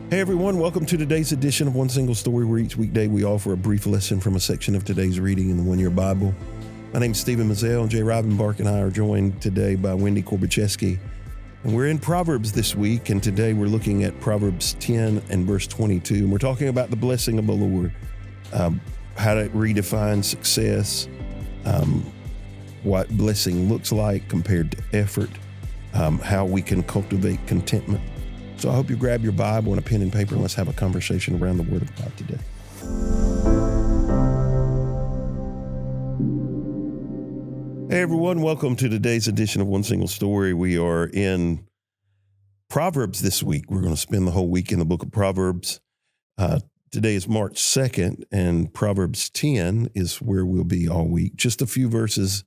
Hey everyone, welcome to today's edition of One Single Story, where each weekday we offer a brief lesson from a section of today's reading in the One Year Bible. My name is Stephen Mizell, and Jay Rivenbark and I are joined today by Wendy Korbusieski. And we're in Proverbs this week, and today we're looking at Proverbs 10 and verse 22. And we're talking about the blessing of the Lord, how to redefine success, what blessing looks like compared to effort, how we can cultivate contentment. So I hope you grab your Bible and a pen and paper, and let's have a conversation around the Word of God today. Hey everyone, welcome to today's edition of One Single Story. We are in Proverbs this week. We're going to spend the whole week in the book of Proverbs. Today is March 2nd, and Proverbs 10 is where we'll be all week. Just a few verses,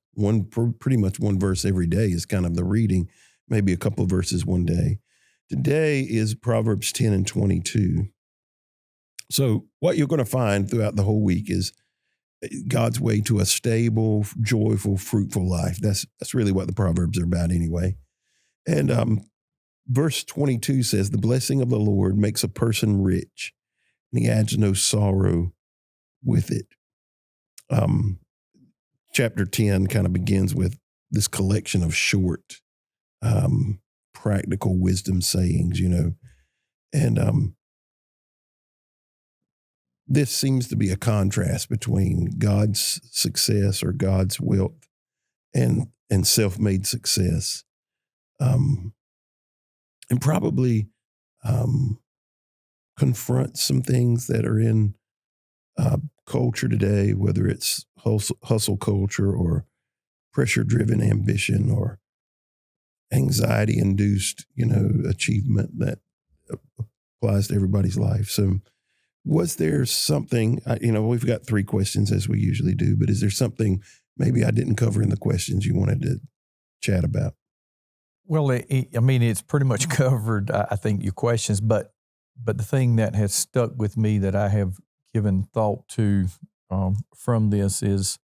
pretty much one verse every day is kind of the reading, maybe a couple of verses one day. Today is Proverbs 10 and 22. So what you're going to find throughout the whole week is God's way to a stable, joyful, fruitful life. That's really what the Proverbs are about anyway. And verse 22 says, "The blessing of the Lord makes a person rich, and he adds no sorrow with it." Chapter 10 kind of begins with this collection of short, practical wisdom sayings, and this seems to be a contrast between God's success or God's wealth and self-made success, and probably confront some things that are in culture today, whether it's hustle culture or pressure-driven ambition or anxiety-induced, achievement that applies to everybody's life. So was there something, we've got three questions as we usually do, but is there something maybe I didn't cover in the questions you wanted to chat about? Well, it's pretty much covered, I think, your questions, but the thing that has stuck with me that I have given thought to from this is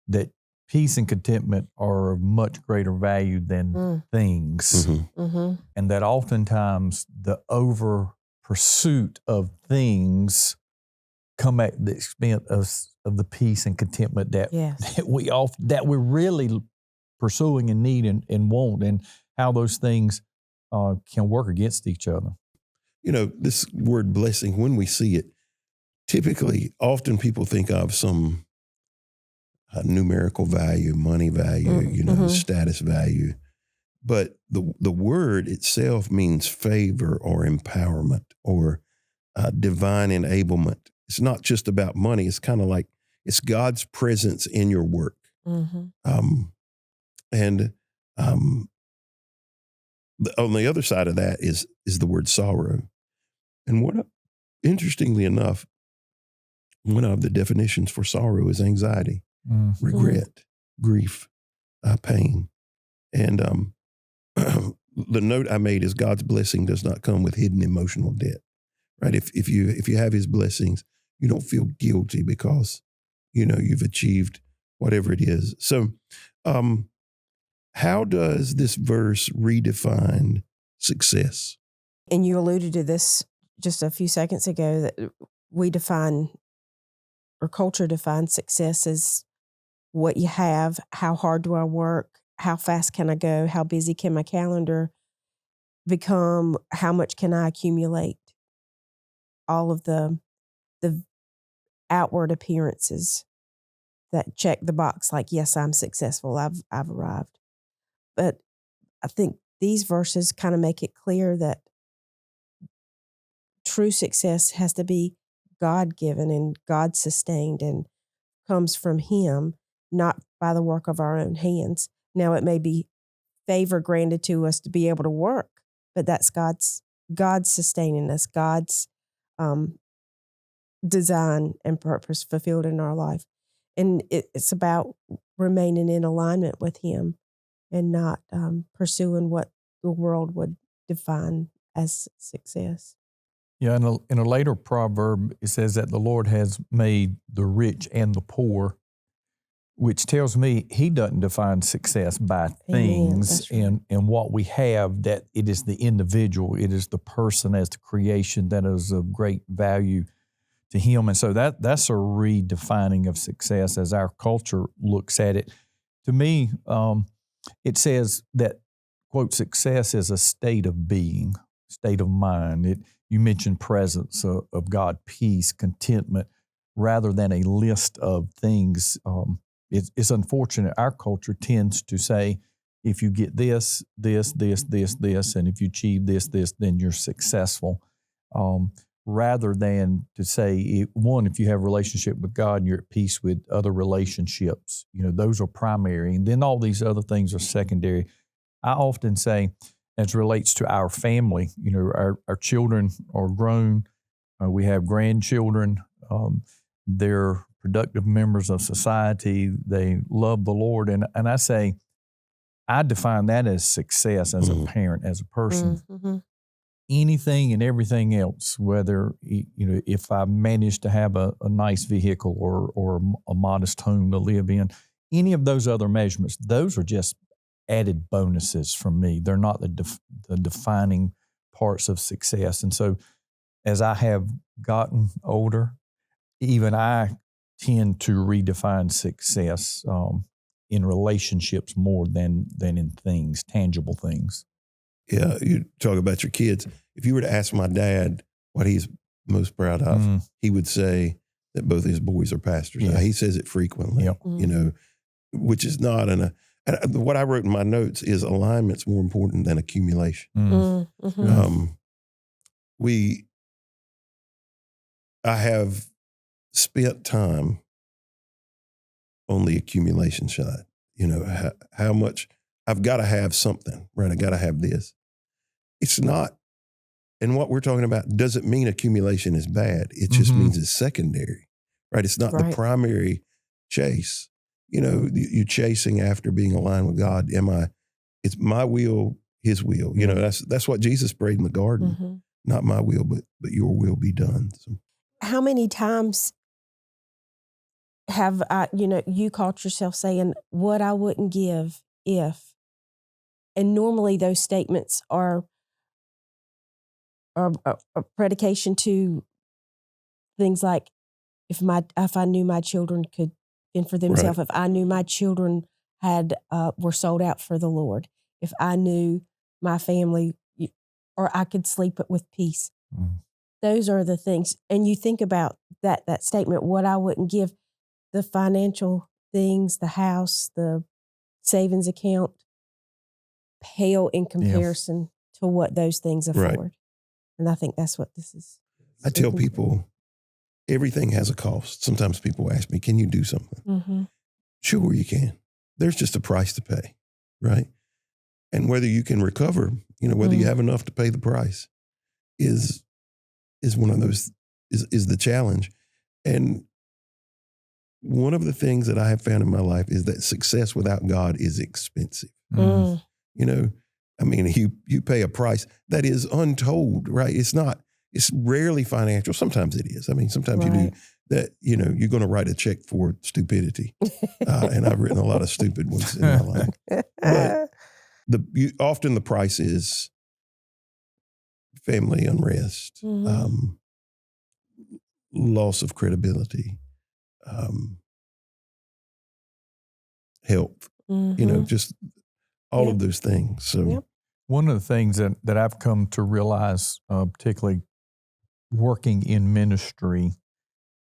that peace and contentment are of much greater value than things. Mm-hmm. Mm-hmm. And that oftentimes the over pursuit of things come at the expense of the peace and contentment that we're really pursuing and need and want, and how those things can work against each other. This word blessing, when we see it, typically, often people think of some numerical value, money value, status value. But the word itself means favor or empowerment or divine enablement. It's not just about money. It's kind of like it's God's presence in your work. Mm-hmm. On the other side of that is the word sorrow. And interestingly enough, one of the definitions for sorrow is anxiety, regret, grief, pain. And the note I made is God's blessing does not come with hidden emotional debt, right? If you have his blessings, you don't feel guilty because, you've achieved whatever it is. So how does this verse redefine success? And you alluded to this just a few seconds ago, that we define, or culture defines, success as what you have, how hard do I work, how fast can I go, how busy can my calendar become, how much can I accumulate, all of the outward appearances that check the box like, yes, I'm successful, I've arrived. But I think these verses kind of make it clear that true success has to be God-given and God-sustained and comes from him, not by the work of our own hands. Now, it may be favor granted to us to be able to work, but that's God's sustaining us, God's design and purpose fulfilled in our life. And it's about remaining in alignment with him and not pursuing what the world would define as success. Yeah, in a later proverb, it says that the Lord has made the rich and the poor which tells me he doesn't define success by things Right. and what we have, that it is the individual, it is the person as the creation that is of great value to him. And so that's a redefining of success as our culture looks at it. To me, it says that, quote, success is a state of being, state of mind. You mentioned presence of God, peace, contentment, rather than a list of things. It's unfortunate. Our culture tends to say, if you get this, and if you achieve this, then you're successful. Rather than to say, one, if you have a relationship with God and you're at peace with other relationships, those are primary. And then all these other things are secondary. I often say, as it relates to our family, our children are grown. We have grandchildren. They're productive members of society. They love the Lord. And I say, I define that as success as a parent, as a person. Mm-hmm. Anything and everything else, whether, if I manage to have a nice vehicle or a modest home to live in, any of those other measurements, those are just added bonuses from me. They're not the defining parts of success. And so as I have gotten older, even I tend to redefine success in relationships more than in things, tangible things. Yeah, you talk about your kids. If you were to ask my dad what he's most proud of, he would say that both his boys are pastors. Yeah. Now, he says it frequently, which is not what I wrote in my notes is alignment's more important than accumulation. I have spent time on the accumulation side. How much I've got to have something, right? I got to have this. It's not, and what we're talking about doesn't mean accumulation is bad. It just means it's secondary, right? It's not the primary chase. You're chasing after being aligned with God. It's my will, his will. That's what Jesus prayed in the garden. Not my will, but your will be done. So. How many times have you caught yourself saying, what I wouldn't give if, and normally those statements are a predication to things like, if I knew my children could fend for themselves, if I knew my children were sold out for the Lord, if I knew my family, or I could sleep with peace. Those are the things. And you think about that statement, what I wouldn't give, the financial things, the house, the savings account, pale in comparison to what those things afford. Right. And I think that's what this is. I tell people everything has a cost. Sometimes people ask me, can you do something? Sure, you can. There's just a price to pay, right? And whether you can recover, whether you have enough to pay the price is one of those, is the challenge. And one of the things that I have found in my life is that success without God is expensive. You pay a price that is untold, right? It's rarely financial. Sometimes it is. Sometimes you do that, you're going to write a check for stupidity. And I've written a lot of stupid ones in my life. But often the price is family unrest, loss of credibility, health, just all of those things. So one of the things that I've come to realize, particularly working in ministry,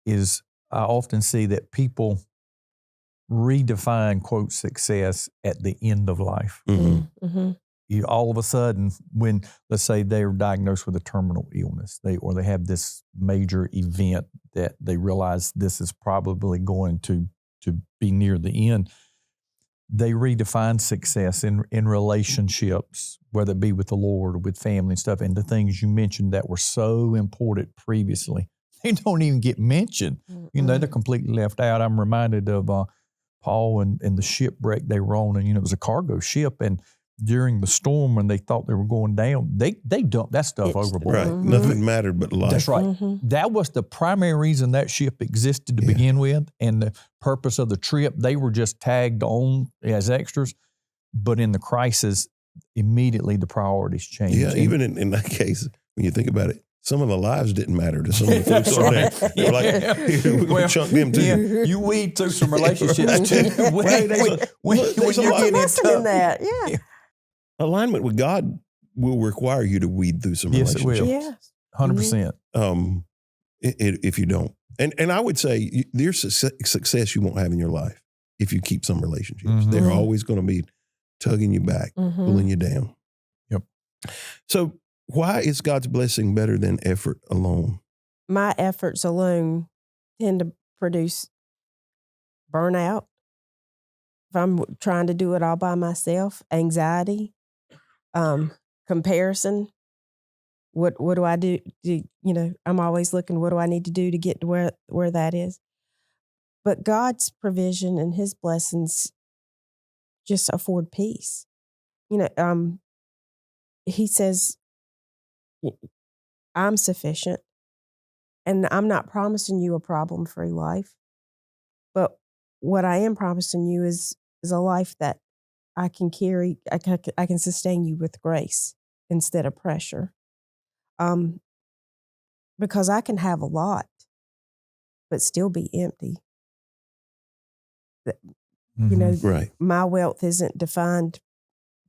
is I often see that people redefine, quote, success at the end of life. All of a sudden, when, let's say, they're diagnosed with a terminal illness, they have this major event that they realize this is probably going to be near the end, they redefine success in relationships, whether it be with the Lord or with family and stuff, and the things you mentioned that were so important previously, they don't even get mentioned. They're completely left out. I'm reminded of Paul and the shipwreck they were on, and it was a cargo ship, and during the storm when they thought they were going down, they dumped that stuff overboard. Right. Nothing mattered but life. That's right. That was the primary reason that ship existed to begin with, and the purpose of the trip. They were just tagged on as extras, but in the crisis, immediately the priorities changed. Yeah, even in that case, when you think about it, some of the lives didn't matter to some of the folks on there. They were like, here, we're going to chunk them too. Yeah, you weed through some relationships too. when you're getting in that, yeah. Alignment with God will require you to weed through some Yes, relationships. it will. Yes. 100%. If you don't. And I would say there's success you won't have in your life if you keep some relationships. Mhm. They're always going to be tugging you back, pulling you down. Yep. So why is God's blessing better than effort alone? My efforts alone tend to produce burnout. If I'm trying to do it all by myself, anxiety, comparison. What do I do? I'm always looking, what do I need to do to get to where that is? But God's provision and his blessings just afford peace. He says, I'm sufficient, and I'm not promising you a problem-free life, but what I am promising you is a life that I can carry. I can sustain you with grace instead of pressure. Because I can have a lot, but still be empty. Right. My wealth isn't defined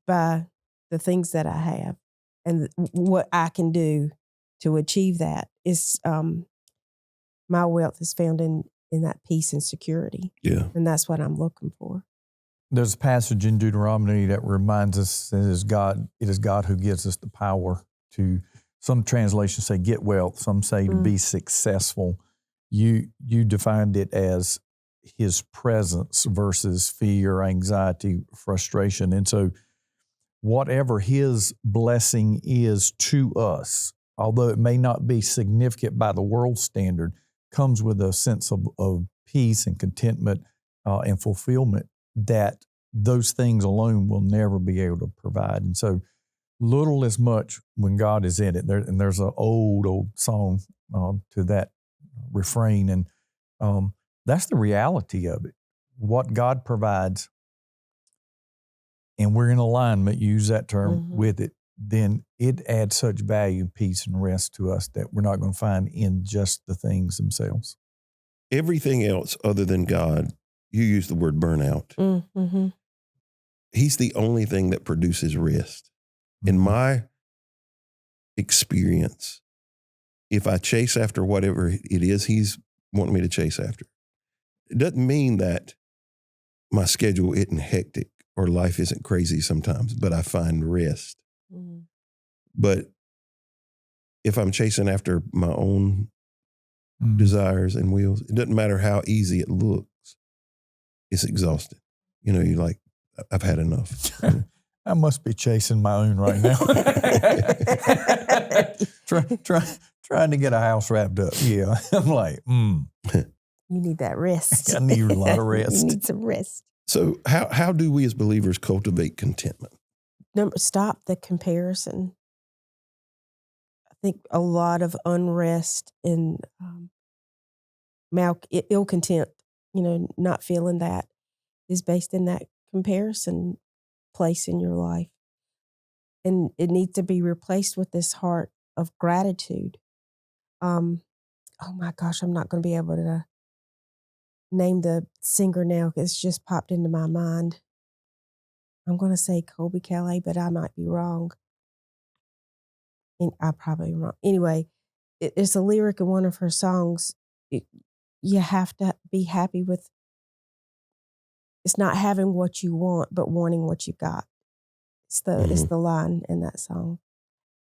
by the things that I have, and what I can do to achieve that is my wealth is found in that peace and security. Yeah. And that's what I'm looking for. There's a passage in Deuteronomy that reminds us that it is God who gives us the power to, some translations say get wealth, some say to be successful. You defined it as his presence versus fear, anxiety, frustration. And so whatever his blessing is to us, although it may not be significant by the world standard, comes with a sense of peace and contentment and fulfillment that those things alone will never be able to provide. And so little is much when God is in it. There's an old song to that refrain, and that's the reality of it. What God provides, and we're in alignment, use that term, with it, then it adds such value, peace, and rest to us that we're not going to find in just the things themselves. Everything else other than God, you use the word burnout. He's the only thing that produces rest. In my experience, if I chase after whatever it is he's wanting me to chase after, it doesn't mean that my schedule isn't hectic or life isn't crazy sometimes, but I find rest. But if I'm chasing after my own desires and wills, it doesn't matter how easy it looks. It's exhausting. You're like, I've had enough. I must be chasing my own right now. Trying to get a house wrapped up. Yeah. I'm like, You need that rest. I need a lot of rest. You need some rest. So how do we as believers cultivate contentment? Stop the comparison. I think a lot of unrest and ill content, not feeling that, is based in that comparison place in your life. And it needs to be replaced with this heart of gratitude. Oh my gosh, I'm not going to be able to name the singer now because it's just popped into my mind. I'm going to say Colby Calais, but I might be wrong. And I probably am wrong. Anyway, it's a lyric in one of her songs. You have to be happy with, it's not having what you want, but wanting what you got. It's the line in that song.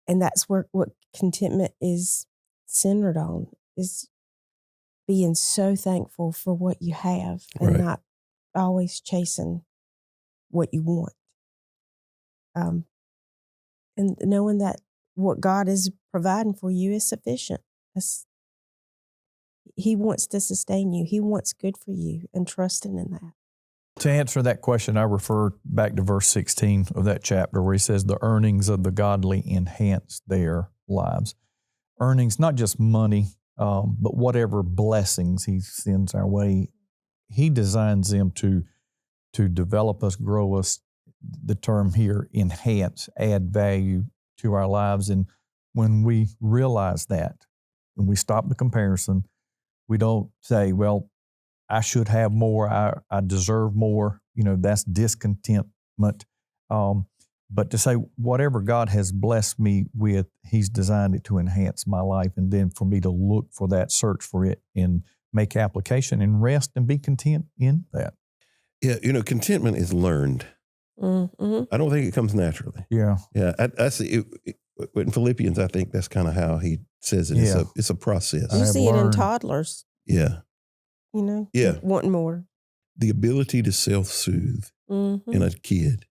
And that's what contentment is centered on, is being so thankful for what you have and not always chasing what you want. And knowing that what God is providing for you is sufficient. He wants to sustain you. He wants good for you, and trusting in that. To answer that question, I refer back to verse 16 of that chapter where he says the earnings of the godly enhance their lives. Earnings, not just money, but whatever blessings he sends our way, he designs them to develop us, grow us. The term here, enhance, add value to our lives. And when we realize that, and we stop the comparison, we don't say, well, I should have more, I deserve more. That's discontentment. But to say whatever God has blessed me with, he's designed it to enhance my life. And then for me to look for that, search for it, and make application and rest and be content in that. Yeah, contentment is learned. Mm-hmm. I don't think it comes naturally. Yeah. Yeah, I see it. In Philippians, I think that's kind of how he says it. Yeah. It's a process. You see it in learned. toddlers, Yeah. Yeah. wanting more. The ability to self-soothe Mm-hmm. in a kid,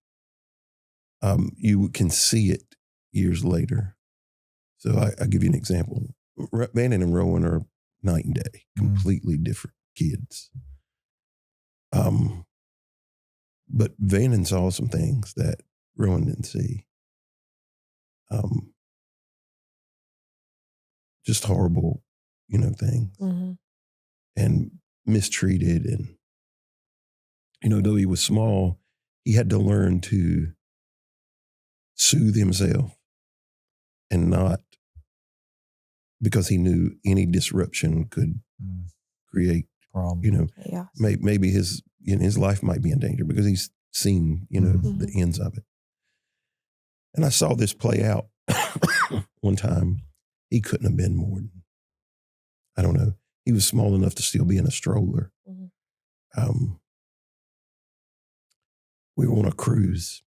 you can see it years later. So I'll give you an example. Bannon and Rowan are night and day, completely different kids. But Bannon saw some things that Rowan didn't see. Just horrible, things. Mm-hmm. And mistreated. And, though he was small, he had to learn to soothe himself and not, because he knew any disruption could create, Problem. maybe his life might be in danger because he's seen, the ends of it. And I saw this play out one time. He couldn't have been more than, I don't know. He was small enough to still be in a stroller. Mm-hmm. We were on a cruise,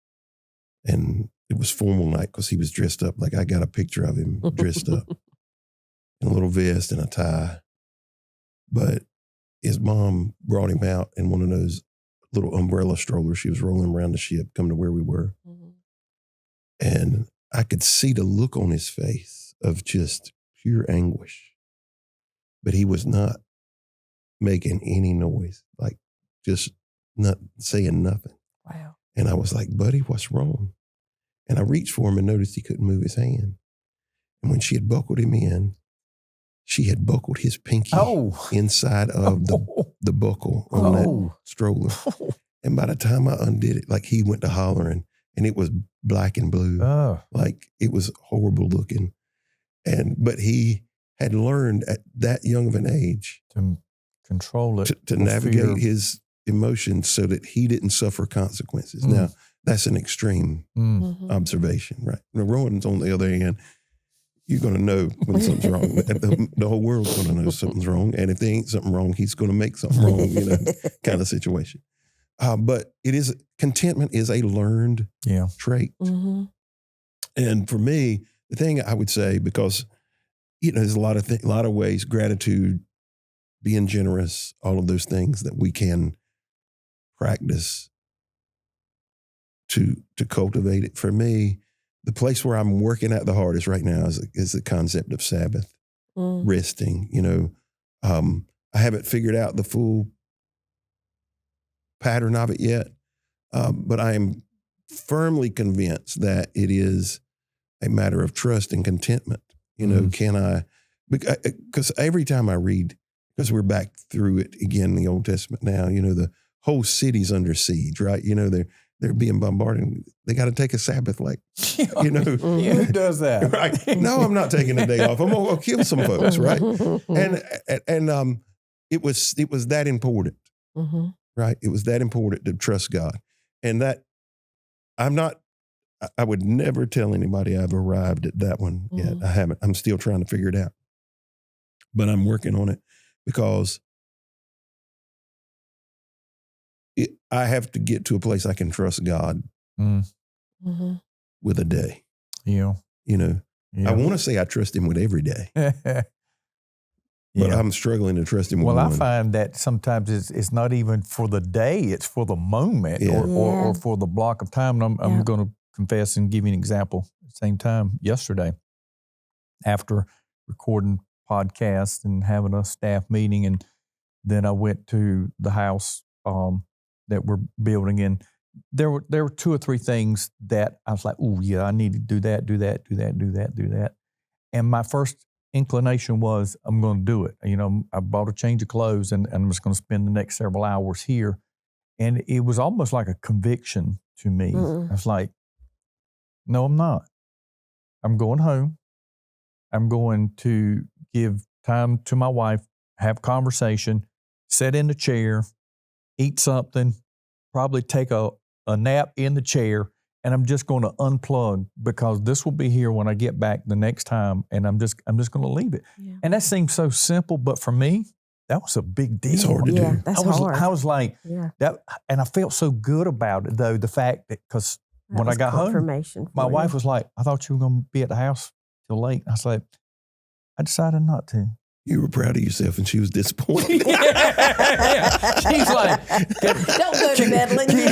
and it was formal night because he was dressed up. Like, I got a picture of him dressed up in a little vest and a tie. But his mom brought him out in one of those little umbrella strollers. She was rolling around the ship, coming to where we were. Mm-hmm. And I could see the look on his face of just pure anguish. But he was not making any noise, like just not saying nothing. Wow. And I was like, buddy, what's wrong? And I reached for him and noticed he couldn't move his hand. And when she had buckled him in, she had buckled his pinky inside of the buckle on that stroller. And by the time I undid it, like, he went to hollering, and it was black and blue. Like, it was horrible looking. But he had learned at that young of an age to control it, to navigate his emotions so that he didn't suffer consequences. Now, that's an extreme observation, right? Now, Rowan's on the other hand, you're going to know when something's wrong. The whole world's going to know something's wrong. And if there ain't something wrong, he's going to make something wrong, kind of situation. But contentment is a learned trait. Mm-hmm. And for me, the thing I would say, because, there's a lot of ways, gratitude, being generous, all of those things that we can practice to cultivate it. For me, the place where I'm working at the hardest right now is the concept of Sabbath, resting. I haven't figured out the full pattern of it yet, but I am firmly convinced that it is a matter of trust and contentment. Can I, because every time I read, because we're back through it again in the Old Testament now, the whole city's under siege, right? They're being bombarded. They got to take a Sabbath, like, Who does that? Right? No, I'm not taking a day off. I'm gonna kill some folks, right? And it was that important, right? It was that important to trust God, and that I would never tell anybody I've arrived at that one yet. I haven't. I'm still trying to figure it out, but I'm working on it because I have to get to a place I can trust God with a day. Yeah. I want to say I trust him with every day, but I'm struggling to trust him with one. I find that sometimes it's not even for the day, it's for the moment or for the block of time. And I'm going to confess and give you an example. At the same time, yesterday, after recording podcasts and having a staff meeting, and then I went to the house that we're building. And there were 2 or 3 things that I was like, oh yeah, I need to do that. And my first inclination was, I'm going to do it. I bought a change of clothes and I'm just going to spend the next several hours here. And it was almost like a conviction to me. I was like, no, I'm not. I'm going home. I'm going to give time to my wife, have conversation, sit in the chair, eat something, probably take a nap in the chair, and I'm just going to unplug because this will be here when I get back the next time, and I'm just going to leave it. Yeah. And that seems so simple, but for me, that was a big deal. It's hard to do. That's hard. I was like, that, and I felt so good about it though. The fact that because when I got home, my wife was like, "I thought you were going to be at the house till late." I was like, "I decided not to." You were proud of yourself, and she was disappointed. She's like, "Don't go to bed, Lindsay."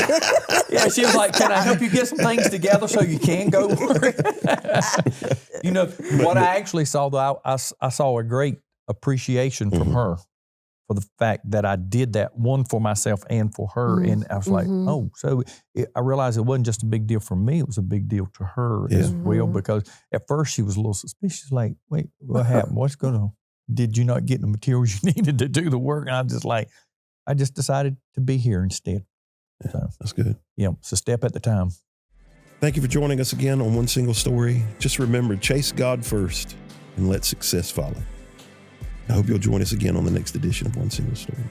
Yeah, she was like, "Can I help you get some things together so you can go work?" What I actually saw though, I saw a great appreciation from her for the fact that I did that, one for myself and for her. And I was like, oh, so I realized it wasn't just a big deal for me, it was a big deal to her as well, because at first she was a little suspicious, like, wait, what happened? What's going on? Did you not get the materials you needed to do the work? And I just decided to be here instead. Yeah, so, that's good. Yeah, it's a step at a time. Thank you for joining us again on One Single Story. Just remember, chase God first and let success follow. I hope you'll join us again on the next edition of One Single Story.